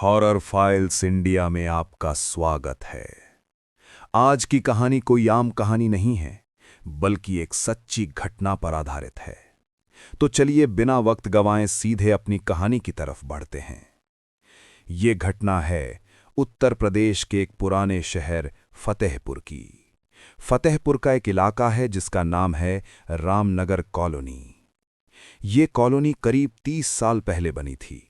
Horror files India में आपका स्वागत है। आज की कहानी कोई आम कहानी नहीं है, बल्कि एक सच्ची घटना पर आधारित है। तो चलिए बिना वक्त गंवाए सीधे अपनी कहानी की तरफ बढ़ते हैं। ये घटना है उत्तर प्रदेश के एक पुराने शहर फतेहपुर की। फतेहपुर का एक इलाका है जिसका नाम है रामनगर कॉलोनी। ये कॉलोनी करीब 30 साल पहले बनी थी।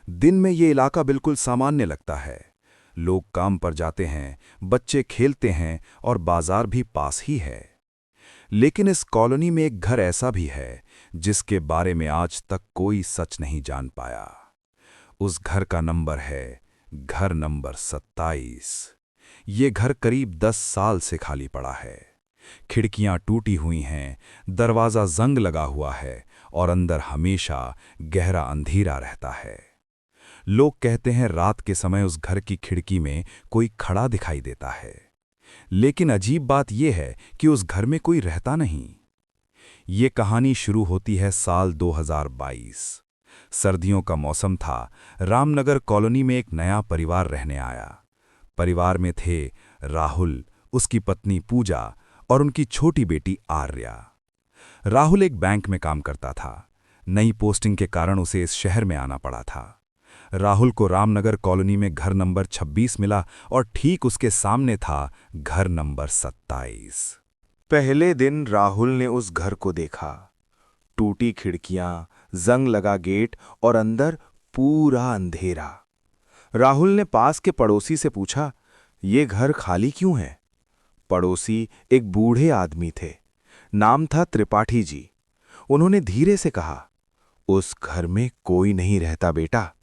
दिन में ये इलाका बिल्कुल सामान्य लगता है। लोग काम पर जाते हैं, बच्चे खेलते हैं और बाजार भी पास ही है। लेकिन इस कॉलोनी में एक घर ऐसा भी है जिसके बारे में आज तक कोई सच नहीं जान पाया। उस घर का नंबर है घर नंबर 27। ये घर करीब 10 साल से खाली पड़ा है। खिड़कियां टूटी हुई हैं, दरवाज़ा जंग लगा हुआ है और अंदर हमेशा गहरा अंधेरा रहता है। लोग कहते हैं रात के समय उस घर की खिड़की में कोई खड़ा दिखाई देता है। लेकिन अजीब बात यह है कि उस घर में कोई रहता नहीं। ये कहानी शुरू होती है साल 2022। सर्दियों का मौसम था। रामनगर कॉलोनी में एक नया परिवार रहने आया। परिवार में थे राहुल, उसकी पत्नी पूजा और उनकी छोटी बेटी आर्या। राहुल एक बैंक में काम करता था। नई पोस्टिंग के कारण उसे इस शहर में आना पड़ा था। राहुल को रामनगर कॉलोनी में घर नंबर 26 मिला और ठीक उसके सामने था घर नंबर 27। पहले दिन राहुल ने उस घर को देखा। टूटी खिड़कियां, जंग लगा गेट और अंदर पूरा अंधेरा। राहुल ने पास के पड़ोसी से पूछा, ये घर खाली क्यों है? पड़ोसी एक बूढ़े आदमी थे। नाम था त्रिपाठी जी। उन्होंने धीरे से कहा, उस घर में कोई नहीं रहता बेटा।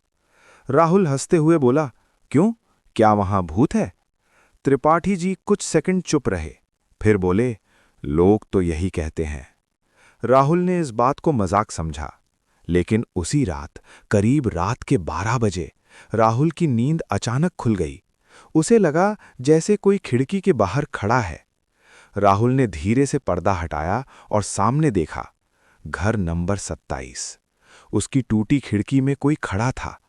राहुल हंसते हुए बोला, क्यों, क्या वहां भूत है? त्रिपाठी जी कुछ सेकंड चुप रहे, फिर बोले, लोग तो यही कहते हैं। राहुल ने इस बात को मजाक समझा। लेकिन उसी रात करीब रात के 12 बजे राहुल की नींद अचानक खुल गई। उसे लगा जैसे कोई खिड़की के बाहर खड़ा है। राहुल ने धीरे से पर्दा हटाया और सामने देखा घर नंबर 27। उसकी टूटी खिड़की में कोई खड़ा था,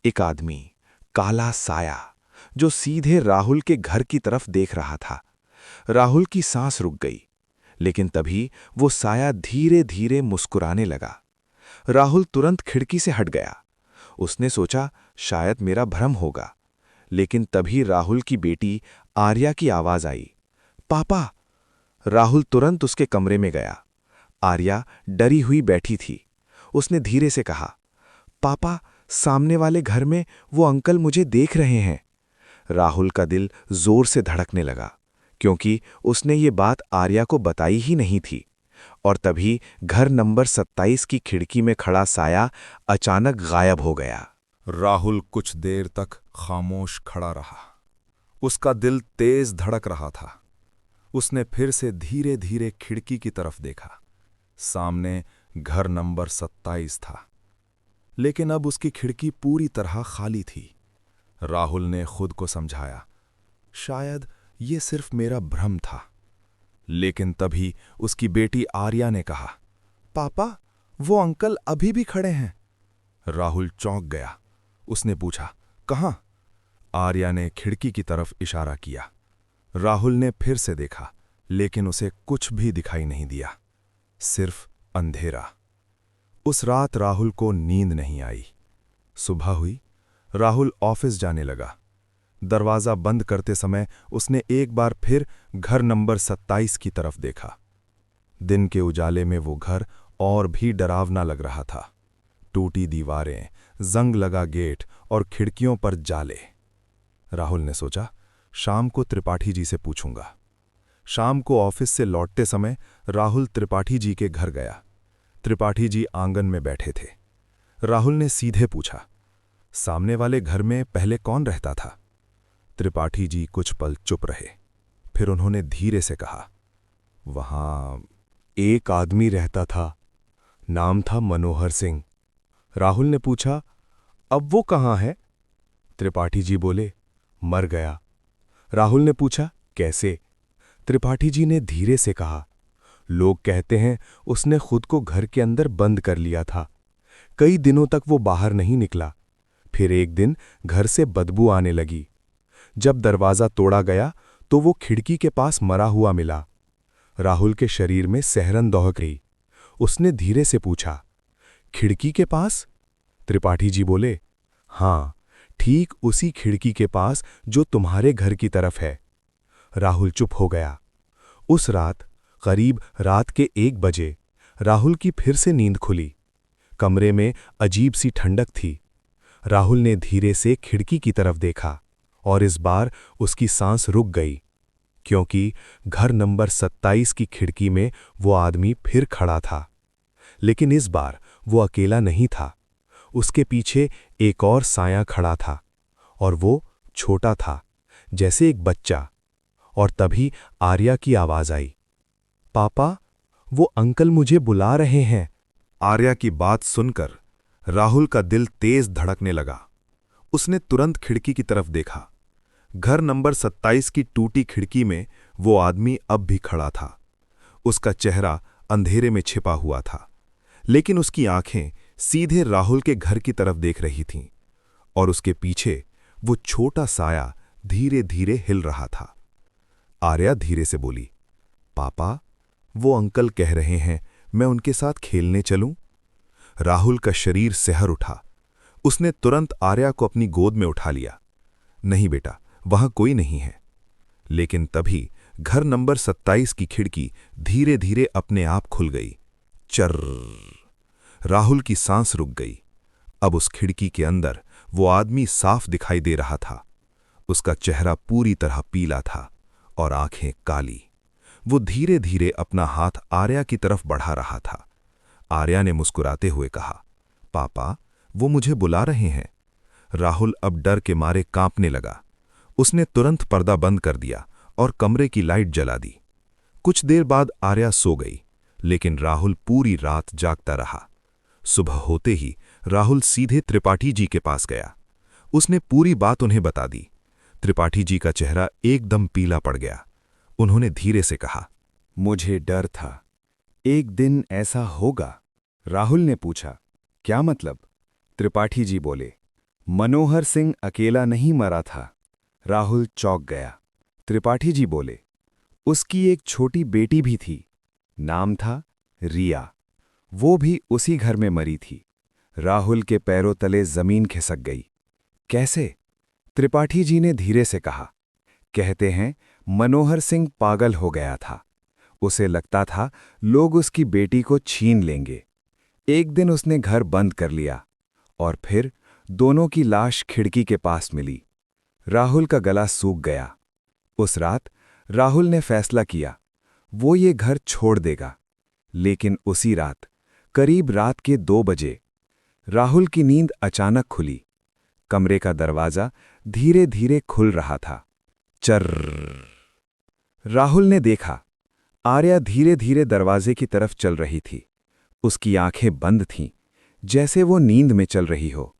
एक आदमी, काला साया, जो सीधे राहुल के घर की तरफ देख रहा था। राहुल की सांस रुक गई, लेकिन तभी वो साया धीरे धीरे मुस्कुराने लगा। राहुल तुरंत खिड़की से हट गया। उसने सोचा शायद मेरा भ्रम होगा। लेकिन तभी राहुल की बेटी आर्या की आवाज आई, पापा। राहुल तुरंत उसके कमरे में गया। आर्या डरी हुई बैठी थी। उसने धीरे से कहा, पापा, सामने वाले घर में वो अंकल मुझे देख रहे हैं। राहुल का दिल जोर से धड़कने लगा, क्योंकि उसने ये बात आर्या को बताई ही नहीं थी। और तभी घर नंबर 27 की खिड़की में खड़ा साया अचानक गायब हो गया। राहुल कुछ देर तक खामोश खड़ा रहा। उसका दिल तेज धड़क रहा था। उसने फिर से धीरे धीरे खिड़की की तरफ देखा। सामने घर नंबर 27 था, लेकिन अब उसकी खिड़की पूरी तरह खाली थी। राहुल ने खुद को समझाया, शायद ये सिर्फ मेरा भ्रम था। लेकिन तभी उसकी बेटी आर्या ने कहा, पापा, वो अंकल अभी भी खड़े हैं। राहुल चौंक गया। उसने पूछा, कहाँ? आर्या ने खिड़की की तरफ इशारा किया। राहुल ने फिर से देखा, लेकिन उसे कुछ भी दिखाई नहीं दिया, सिर्फ अंधेरा। उस रात राहुल को नींद नहीं आई। सुबह हुई। राहुल ऑफिस जाने लगा। दरवाज़ा बंद करते समय उसने एक बार फिर घर नंबर 27 की तरफ देखा। दिन के उजाले में वो घर और भी डरावना लग रहा था। टूटी दीवारें, जंग लगा गेट और खिड़कियों पर जाले। राहुल ने सोचा, शाम को त्रिपाठी जी से पूछूंगा। शाम को ऑफिस से लौटते समय राहुल त्रिपाठी जी के घर गया। त्रिपाठी जी आंगन में बैठे थे। राहुल ने सीधे पूछा, सामने वाले घर में पहले कौन रहता था? त्रिपाठी जी कुछ पल चुप रहे। फिर उन्होंने धीरे से कहा, वहां एक आदमी रहता था, नाम था मनोहर सिंह। राहुल ने पूछा, अब वो कहाँ है? त्रिपाठी जी बोले, मर गया। राहुल ने पूछा, कैसे? त्रिपाठी जी ने धीरे से कहा, लोग कहते हैं उसने खुद को घर के अंदर बंद कर लिया था। कई दिनों तक वो बाहर नहीं निकला। फिर एक दिन घर से बदबू आने लगी। जब दरवाज़ा तोड़ा गया तो वो खिड़की के पास मरा हुआ मिला। राहुल के शरीर में सिहरन दौड़ गई। उसने धीरे से पूछा, खिड़की के पास? त्रिपाठी जी बोले, हाँ, ठीक उसी खिड़की के पास जो तुम्हारे घर की तरफ है। राहुल चुप हो गया। उस रात करीब रात के 1 बजे राहुल की फिर से नींद खुली। कमरे में अजीब सी ठंडक थी। राहुल ने धीरे से खिड़की की तरफ देखा और इस बार उसकी सांस रुक गई, क्योंकि घर नंबर 27 की खिड़की में वो आदमी फिर खड़ा था। लेकिन इस बार वो अकेला नहीं था। उसके पीछे एक और साया खड़ा था और वो छोटा था, जैसे एक बच्चा। और तभी आर्या की आवाज आई, पापा, वो अंकल मुझे बुला रहे हैं। आर्या की बात सुनकर राहुल का दिल तेज धड़कने लगा। उसने तुरंत खिड़की की तरफ देखा। घर नंबर 27 की टूटी खिड़की में वो आदमी अब भी खड़ा था। उसका चेहरा अंधेरे में छिपा हुआ था, लेकिन उसकी आंखें सीधे राहुल के घर की तरफ देख रही थीं और उसके पीछे वो छोटा साया धीरे धीरे हिल रहा था। आर्या धीरे से बोली, पापा, वो अंकल कह रहे हैं मैं उनके साथ खेलने चलूं? राहुल का शरीर सिहर उठा। उसने तुरंत आर्या को अपनी गोद में उठा लिया। नहीं बेटा, वहां कोई नहीं है। लेकिन तभी घर नंबर 27 की खिड़की धीरे धीरे अपने आप खुल गई। चर्र। राहुल की सांस रुक गई। अब उस खिड़की के अंदर वो आदमी साफ दिखाई दे रहा था। उसका चेहरा पूरी तरह पीला था और आंखें काली। वो धीरे धीरे अपना हाथ आर्या की तरफ बढ़ा रहा था। आर्या ने मुस्कुराते हुए कहा, पापा, वो मुझे बुला रहे हैं। राहुल अब डर के मारे कांपने लगा। उसने तुरंत पर्दा बंद कर दिया और कमरे की लाइट जला दी। कुछ देर बाद आर्या सो गई, लेकिन राहुल पूरी रात जागता रहा। सुबह होते ही राहुल सीधे त्रिपाठी जी के पास गया। उसने पूरी बात उन्हें बता दी। त्रिपाठी जी का चेहरा एकदम पीला पड़ गया। उन्होंने धीरे से कहा, मुझे डर था एक दिन ऐसा होगा। राहुल ने पूछा, क्या मतलब? त्रिपाठी जी बोले, मनोहर सिंह अकेला नहीं मरा था। राहुल चौंक गया। त्रिपाठी जी बोले, उसकी एक छोटी बेटी भी थी, नाम था रिया। वो भी उसी घर में मरी थी। राहुल के पैरों तले जमीन खिसक गई। कैसे? त्रिपाठी जी ने धीरे से कहा, कहते हैं मनोहर सिंह पागल हो गया था। उसे लगता था लोग उसकी बेटी को छीन लेंगे। एक दिन उसने घर बंद कर लिया और फिर दोनों की लाश खिड़की के पास मिली। राहुल का गला सूख गया। उस रात राहुल ने फैसला किया, वो ये घर छोड़ देगा। लेकिन उसी रात करीब रात के 2 बजे राहुल की नींद अचानक खुली। कमरे का दरवाजा धीरे धीरे खुल रहा था। चर्र। राहुल ने देखा, आर्या धीरे धीरे दरवाजे की तरफ चल रही थी। उसकी आंखें बंद थीं, जैसे वो नींद में चल रही हो,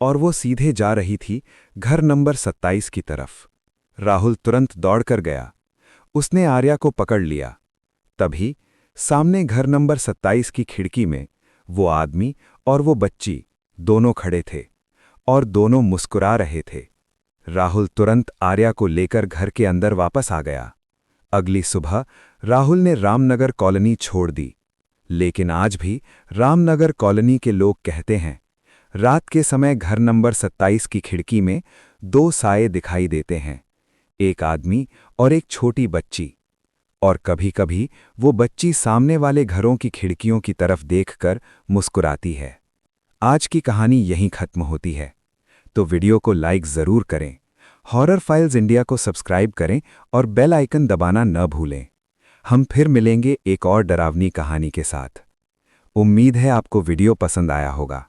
और वो सीधे जा रही थी घर नंबर 27 की तरफ। राहुल तुरंत दौड़कर गया। उसने आर्या को पकड़ लिया। तभी सामने घर नंबर 27 की खिड़की में वो आदमी और वो बच्ची दोनों खड़े थे और दोनों मुस्कुरा रहे थे। राहुल तुरंत आर्या को लेकर घर के अंदर वापस आ गया। अगली सुबह राहुल ने रामनगर कॉलोनी छोड़ दी। लेकिन आज भी रामनगर कॉलोनी के लोग कहते हैं, रात के समय घर नंबर 27 की खिड़की में 2 साए दिखाई देते हैं, एक आदमी और एक छोटी बच्ची। और कभी-कभी वो बच्ची सामने वाले घरों की खिड़कियों की तरफ देखकर मुस्कुराती है। आज की कहानी यहीं खत्म होती है, तो वीडियो को लाइक ज़रूर करें, हॉरर फाइल्स इंडिया को सब्सक्राइब करें और बेल आइकन दबाना न भूलें। हम फिर मिलेंगे एक और डरावनी कहानी के साथ। उम्मीद है आपको वीडियो पसंद आया होगा।